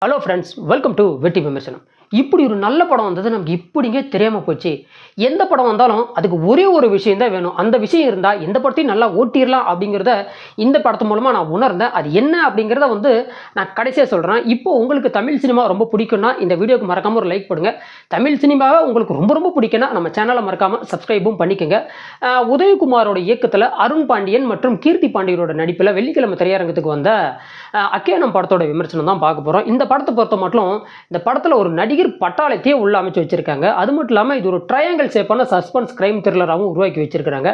Hello friends, welcome to வெற்றி விமர்சனம். இப்படி ஒரு நல்ல படம் வந்தது நமக்கு இப்படிங்க தெரியாமல் போச்சு. எந்த படம் வந்தாலும் அதுக்கு ஒரே ஒரு விஷயம் தான் வேணும். அந்த விஷயம் இருந்தால் எந்த படத்தையும் நல்லா ஓட்டிடலாம் அப்படிங்கிறத இந்த படத்து மூலமாக நான் உணர்ந்தேன். அது என்ன அப்படிங்கிறத நான் கடைசியாக சொல்கிறேன். இப்போ உங்களுக்கு தமிழ் சினிமா ரொம்ப பிடிக்கும்னா இந்த வீடியோக்கு மறக்காமல் ஒரு லைக் பண்ணுங்கள். தமிழ் சினிமாவை உங்களுக்கு ரொம்ப ரொம்ப பிடிக்குன்னா நம்ம சேனலை மறக்காமல் சப்ஸ்கிரைபும் பண்ணிக்கோங்க. உதயகுமாரோட இயக்கத்தில் அருண் பாண்டியன் மற்றும் கீர்த்தி பாண்டியனோட நடிப்பில் வெள்ளிக்கிழமை திரையரங்கத்துக்கு வந்த அக்கேனம் படத்தோட விமர்சனம் தான் பார்க்க போகிறோம். இந்த படத்தை பொறுத்த மட்டும் இந்த படத்தில் ஒரு நடிகர் பட்டாளத்தையே உள்ள அமைச்சு வச்சிருக்காங்க. அது மட்டும் இல்லாமல் இது ஒரு ட்ரையாங்கிள் ஷேப்பான சஸ்பென்ஸ் கிரைம் த்ரில்லராகவும் உருவாக்கி வச்சிருக்காங்க.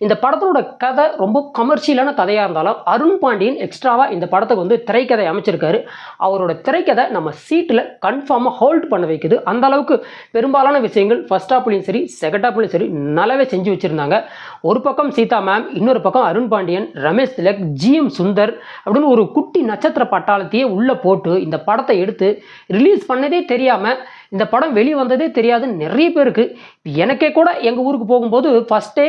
இந்த படத்தோட கதை ரொம்ப கமர்ஷியலான கதையாக இருந்தாலும் அருண் பாண்டியன் எக்ஸ்ட்ராவாக இந்த படத்துக்கு திரைக்கதை அமைச்சிருக்காரு. அவரோட திரைக்கதை நம்ம சீட்டில் கன்ஃபார்மாக ஹோல்ட் பண்ண வைக்குது. அந்த அளவுக்கு பெரும்பாலான விஷயங்கள் ஃபர்ஸ்ட் ஹாப்லையும் சரி செகண்ட் ஹாப்லையும் சரி நல்லாவே செஞ்சு வச்சுருந்தாங்க. ஒரு பக்கம் சீதா மேம், இன்னொரு பக்கம் அருண் பாண்டியன், ரமேஷ் திலக், ஜிஎம் சுந்தர் அப்படின்னு ஒரு குட்டி நட்சத்திர பட்டாளத்தையே உள்ளே போட்டு இந்த படத்தை எடுத்து ரிலீஸ் பண்ணதே தெரியாமல் இந்த படம் வெளியே வந்ததே தெரியாது நிறைய பேருக்கு. எனக்கே கூட எங்கள் ஊருக்கு போகும்போது ஃபஸ்ட்டே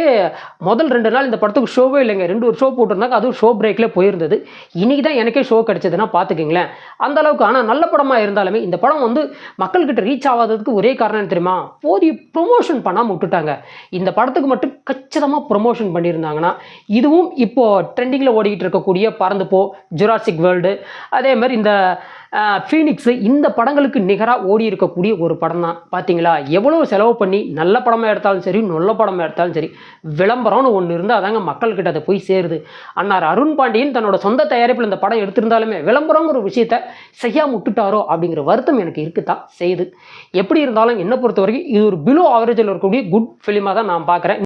முதல் 2 நாள் இந்த படத்துக்கு ஷோவே இல்லைங்க. 2 ஷோ போட்டிருந்தாங்க. அதுவும் ஷோ பிரேக்கில் போயிருந்தது. இன்றைக்கி தான் எனக்கே ஷோ கிடச்சதுன்னா பார்த்துக்கிங்களேன். அந்த அளவுக்கு. ஆனால் நல்ல படமாக இருந்தாலுமே இந்த படம் மக்கள்கிட்ட ரீச் ஆகாததுக்கு ஒரே காரணம் தெரியுமா? போதிய ப்ரொமோஷன் பண்ணாமல் விட்டுட்டாங்க. இந்த படத்துக்கு மட்டும் கச்சிதமாக ப்ரொமோஷன் பண்ணியிருந்தாங்கன்னா இதுவும் இப்போது ட்ரெண்டிங்கில் ஓடிக்கிட்டு இருக்கக்கூடிய பறந்து போ, ஜுராசிக் வேர்ல்டு, அதே மாதிரி இந்த ஃபீனிக்ஸு, இந்த படங்களுக்கு நிகராக ஓடி இருக்கக்கூடிய ஒரு படம் தான். பார்த்தீங்களா எவ்வளோ செலவு பண்ணி நல்ல படமாக எடுத்தாலும் சரி நல்ல படமாக எடுத்தாலும் சரி விளம்பரம்னு ஒன்று இருந்தால் அதாங்க மக்கள்கிட்ட அதை போய் சேருது. அண்ணார் அருண் பாண்டியன் தன்னோட சொந்த தயாரிப்பில் இந்த படம் எடுத்திருந்தாலுமே விளம்பரங்கிற விஷயத்தை செய்யாமல் விட்டுட்டாரோ அப்படிங்கிற வருத்தம் எனக்கு இருக்குதான் செய்யுது. எப்படி இருந்தாலும் என்னை பொறுத்த வரைக்கும் இது ஒரு பிலோ ஆவரேஜில் இருக்கக்கூடிய குட் ஃபிலிமாக தான் நான் பார்க்குறேன்.